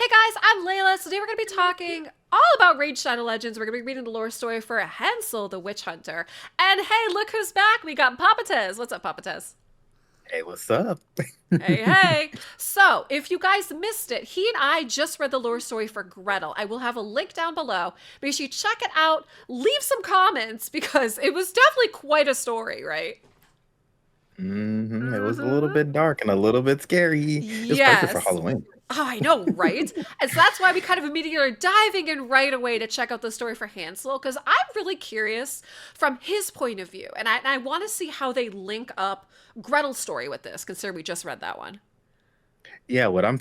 Hey guys, I'm Layla. So today we're going to be talking all about Raid Shadow Legends. We're going to be reading the lore story for Hansel the Witch Hunter. And hey, look who's back. We got Papa Tez. What's up, Papa Tez? Hey, what's up? Hey, hey. So, if you guys missed it, he and I just read the lore story for Gretel. I will have a link down below. Make sure you check it out. Leave some comments because it was definitely quite a story, right? It was a little bit dark and a little bit scary. It's perfect for Yes. Halloween. Oh, I know, right? And so that's why we kind of immediately are diving in right away to check out the story for Hansel, because I'm really curious from his point of view. And I want to see how they link up Gretel's story with this, considering we just read that one. Yeah, what I'm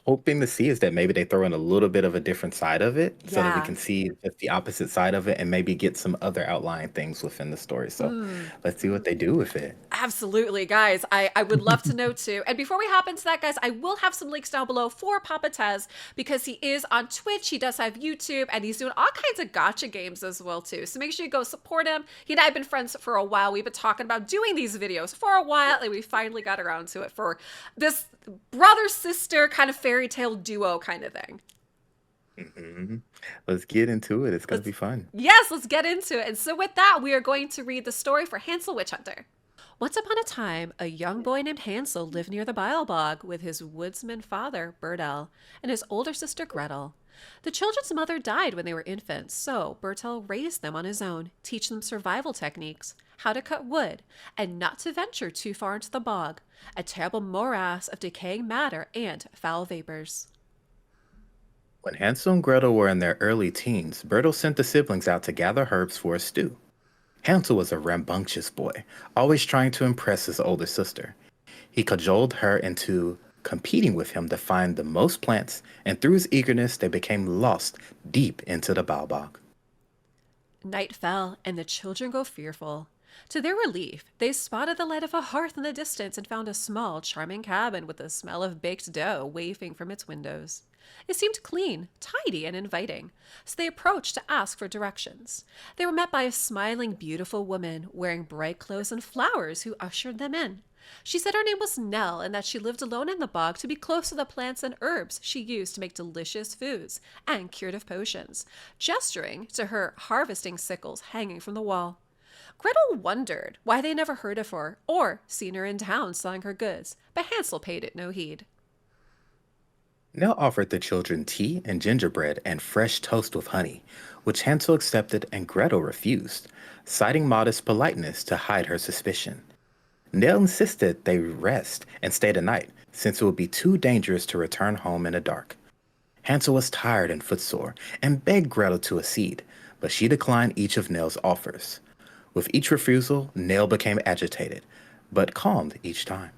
hoping to see is that maybe they throw in a little bit of a different side of it so that we Yeah. can see just the opposite side of it and maybe get some other outlying things within the story. So Mm. let's see what they do with it. Absolutely, guys. I would love to know too. And before we hop into that, guys, I will have some links down below for Papa Tez because he is on Twitch. He does have YouTube and he's doing all kinds of gotcha games as well too. So make sure you go support him. He and I have been friends for a while. We've been talking about doing these videos for a while and we finally got around to it for this brother sister kind of fairy tale duo kind of thing. hmm Let's get into it. It's gonna Let's be fun. Yes, let's get into it. And so with that, we are going to read the story for Hansel Witchhunter. Once upon a time, a young boy named Hansel lived near the Bile Bog with his woodsman father, Bertel, and his older sister, Gretel. The children's mother died when they were infants, so Bertel raised them on his own, teaching them survival techniques, how to cut wood, and not to venture too far into the bog, a terrible morass of decaying matter and foul vapors. When Hansel and Gretel were in their early teens, Bertel sent the siblings out to gather herbs for a stew. Hansel was a rambunctious boy, always trying to impress his older sister. He cajoled her into competing with him to find the most plants, and through his eagerness, they became lost deep into the baobab. Night fell, and the children grew fearful. To their relief, they spotted the light of a hearth in the distance and found a small, charming cabin with the smell of baked dough wafting from its windows. It seemed clean, tidy, and inviting, so they approached to ask for directions. They were met by a smiling, beautiful woman wearing bright clothes and flowers who ushered them in. She said her name was Nell and that she lived alone in the bog to be close to the plants and herbs she used to make delicious foods and curative potions, gesturing to her harvesting sickles hanging from the wall. Gretel wondered why they never heard of her or seen her in town selling her goods, but Hansel paid it no heed. Nell offered the children tea and gingerbread and fresh toast with honey, which Hansel accepted and Gretel refused, citing modest politeness to hide her suspicion. Nell insisted they rest and stay the night, since it would be too dangerous to return home in the dark. Hansel was tired and footsore and begged Gretel to accede, but she declined each of Nell's offers. With each refusal, Nell became agitated, but calmed each time.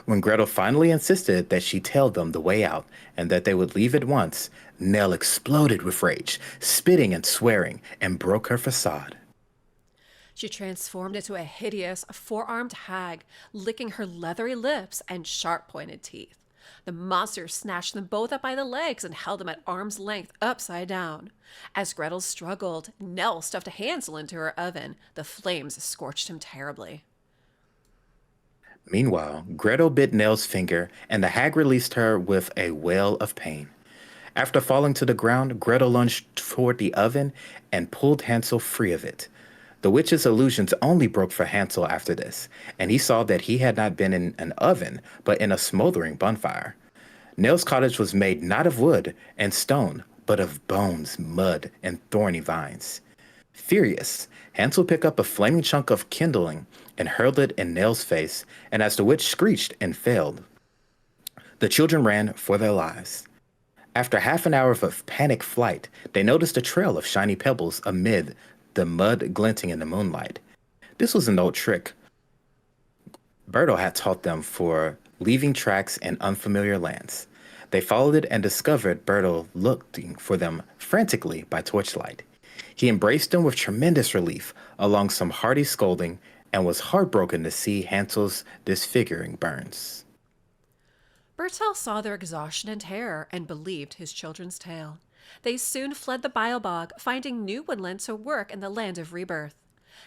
When Gretel finally insisted that she tell them the way out and that they would leave at once, Nell exploded with rage, spitting and swearing, and broke her facade. She transformed into a hideous, four armed hag, licking her leathery lips and sharp pointed teeth. The monster snatched them both up by the legs and held them at arm's length upside down. As Gretel struggled, Nell stuffed Hansel into her oven. The flames scorched him terribly. Meanwhile, Gretel bit Nell's finger, and the hag released her with a wail of pain. After falling to the ground, Gretel lunged toward the oven and pulled Hansel free of it. The witch's illusions only broke for Hansel after this, and he saw that he had not been in an oven, but in a smoldering bonfire. Nell's cottage was made not of wood and stone, but of bones, mud, and thorny vines. Furious, Hansel picked up a flaming chunk of kindling and hurled it in Nell's face, and as the witch screeched and failed, the children ran for their lives. After half an hour of panic flight, they noticed a trail of shiny pebbles amid the mud glinting in the moonlight. This was an old trick Berto had taught them for leaving tracks in unfamiliar lands. They followed it and discovered Berto looking for them frantically by torchlight. He embraced them with tremendous relief, along some hearty scolding, and was heartbroken to see Hansel's disfiguring burns. Bertel saw their exhaustion and terror and believed his children's tale. They soon fled the Biobog, finding new woodland to work in the land of rebirth.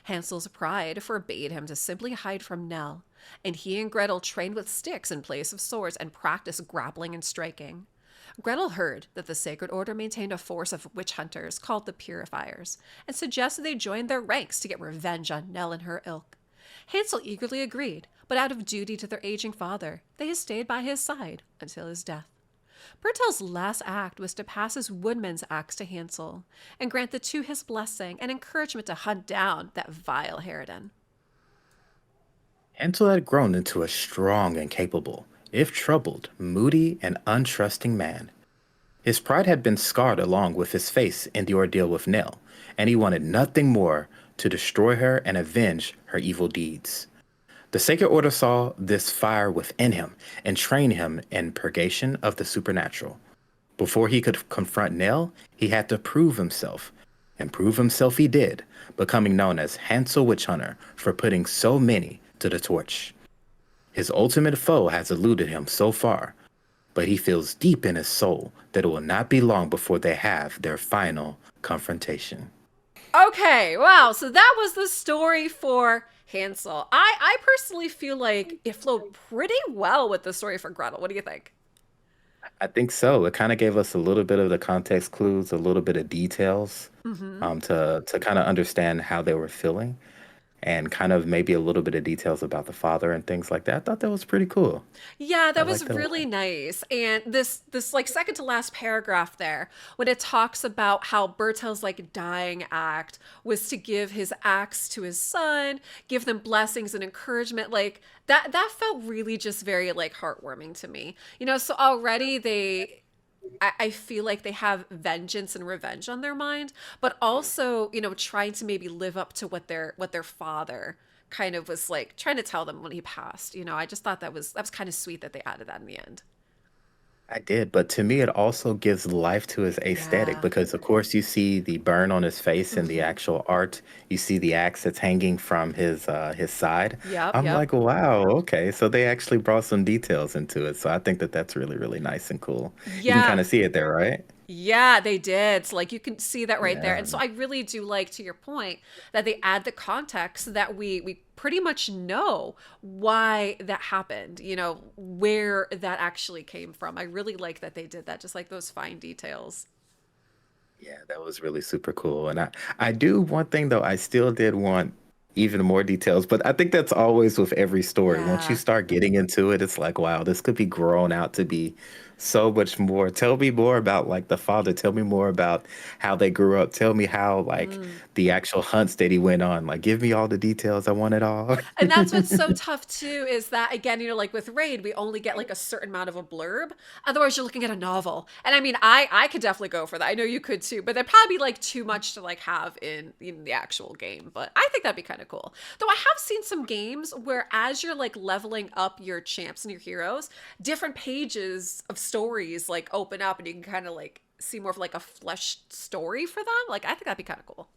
Hansel's pride forbade him to simply hide from Nell, and he and Gretel trained with sticks in place of swords and practiced grappling and striking. Gretel heard that the Sacred Order maintained a force of witch hunters called the Purifiers and suggested they join their ranks to get revenge on Nell and her ilk. Hansel eagerly agreed, but out of duty to their aging father, they stayed by his side until his death. Bertel's last act was to pass his woodman's axe to Hansel and grant the two his blessing and encouragement to hunt down that vile harridan. Hansel had grown into a strong and capable, if troubled, moody, and untrusting man. His pride had been scarred along with his face in the ordeal with Nell, and he wanted nothing more to destroy her and avenge her evil deeds. The Sacred Order saw this fire within him and trained him in purgation of the supernatural. Before he could confront Nell, he had to prove himself. And prove himself he did, becoming known as Hansel Witchhunter for putting so many to the torch. His ultimate foe has eluded him so far, but he feels deep in his soul that it will not be long before they have their final confrontation. Okay, wow. So that was the story for Hansel. I personally feel like it flowed pretty well with the story for Gretel. What do you think? I think so. It kind of gave us a little bit of the context clues, a little bit of details, Mm-hmm. to kind of understand how they were feeling, and kind of maybe a little bit of details about the father and things like that. I thought that was pretty cool. Yeah, I that was liked that a lot. really nice. And this like second to last paragraph there, when it talks about how Bertel's like dying act was to give his axe to his son, give them blessings and encouragement, like that felt really just very like heartwarming to me. So already I feel like they have vengeance and revenge on their mind, but also, trying to maybe live up to what their father kind of was like trying to tell them when he passed. I just thought that was kind of sweet that they added that in the end. I did, but to me, it also gives life to his aesthetic Yeah. because, of course, you see the burn on his face in the Hmm. actual art. You see the axe that's hanging from his side. Yep, I'm yep. like, wow, okay. So they actually brought some details into it. So I think that that's really, really nice and cool. You can kind Yeah. of see it there, right? Yeah, they did. So, like you can see that right there. Yeah. And so I really do like, to your point, that they add the context so that we pretty much know why that happened, where that actually came from. I really like that they did that, just like those fine details. Yeah, that was really super cool. And I do one thing though, I still did want even more details, but I think that's always with every story. Once you Yeah. start getting into it, it's like, wow, this could be grown out to be so much more. Tell me more about like the father. Tell me more about how they grew up. Tell me how like Mm. the actual hunts that he went on. Like give me all the details. I want it all. And that's what's so tough too, is that again, like with Raid, we only get like a certain amount of a blurb. Otherwise, you're looking at a novel. And I mean, I could definitely go for that. I know you could too, but that'd probably be like too much to like have in the actual game. But I think that'd be kind of cool. Though I have seen some games where as you're like leveling up your champs and your heroes, different pages of stories like open up and you can kind of like see more of like a fleshed story for them. Like I think that'd be kind of cool.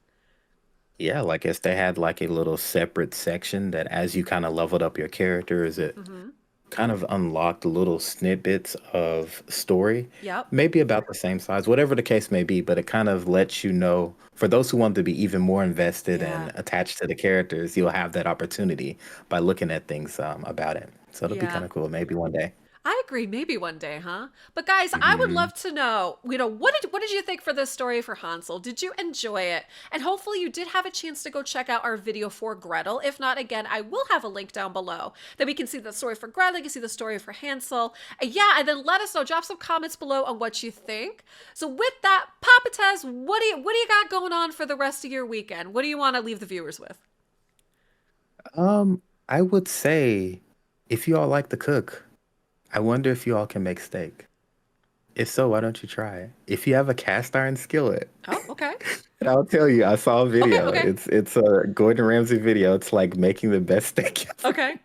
Yeah, like if they had like a little separate section that as you kind of leveled up your characters, it Mm-hmm. kind of unlocked little snippets of story, Yep. maybe about the same size, whatever the case may be, but it kind of lets you know for those who want to be even more invested Yeah. and attached to the characters, you'll have that opportunity by looking at things about it. So it'll be kind Yeah. of cool, maybe one day. I agree. Maybe one day, huh? But guys, I would Hmm. love to know, what did you think for this story for Hansel? Did you enjoy it? And hopefully you did have a chance to go check out our video for Gretel. If not, again, I will have a link down below that we can see the story for Gretel, you can see the story for Hansel. Yeah, and then let us know. Drop some comments below on what you think. So with that, Papa Tez, what do you got going on for the rest of your weekend? What do you want to leave the viewers with? I would say if you all like to cook, I wonder if you all can make steak. If so, why don't you try it? If you have a cast iron skillet, Oh, okay. and I'll tell you, I saw a Okay, video. okay. It's a Gordon Ramsay video. It's like making the best steak ever. Okay.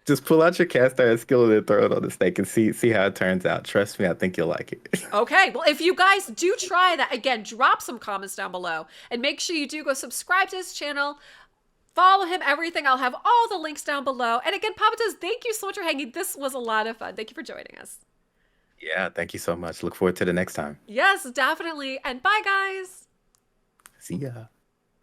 Just pull out your cast iron skillet and throw it on the steak and see how it turns out. Trust me, I think you'll like it. Okay, well, if you guys do try that, again, drop some comments down below and make sure you do go subscribe to his channel. Follow him, everything. I'll have all the links down below. And again, Papa Does, thank you so much for hanging. This was a lot of fun. Thank you for joining us. Yeah, thank you so much. Look forward to the next time. Yes, definitely. And bye, guys. See ya.